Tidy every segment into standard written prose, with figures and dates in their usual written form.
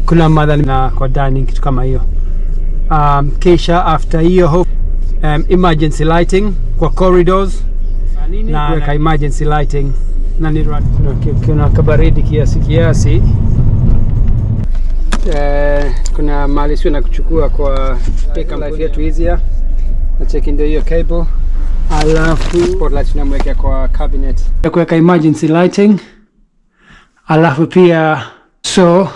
kuna madhali na kwa dining kitu kama hiyo. Kisha after hiyo emergency lighting kwa corridors na kuweka emergency lighting na kuna kabaridi kiasi. Kuna mali sio na kuchukua kwa take life yetu easier. Na check ndio hiyo cable. Alafu spotlight tunamwekea kwa cabinet. Kuweka emergency lighting. Alafu pia so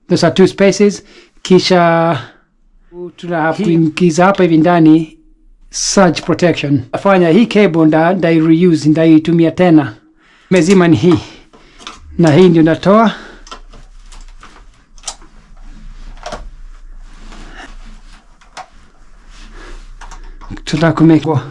those are 2 spaces. Kisha tunaingiza hapa hivi ndani surge protection. Afanya hii cable ndai reuse, ndai tumia tena. Mezima ni hii. Na hii ndio natoa. Tutakumekwa.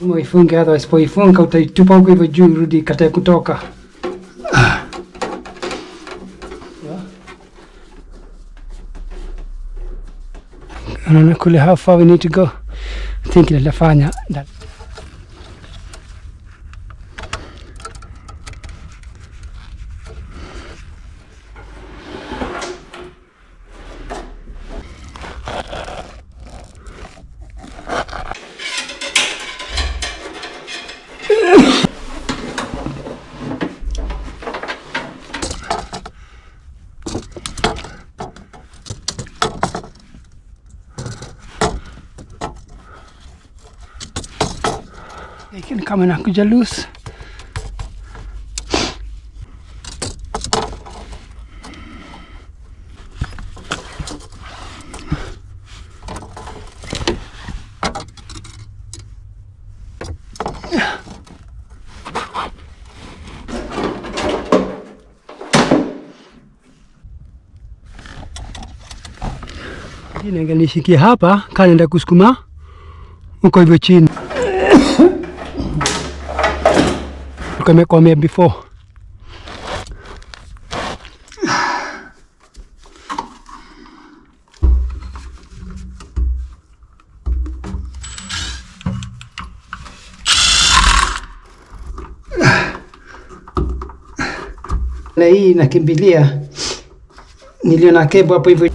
Uifunge, otherwise poifunga utaitupa huko hivyo juu, rudi kata kutoka. Anaona kule how far we need to go. I think nitafanya that. Kama inakuja loose. Nishikia hapa kanaenda kusukuma uko hivyo chini. Tumekwamia before. Na hii nakimbilia niliona cable hapo hivyo.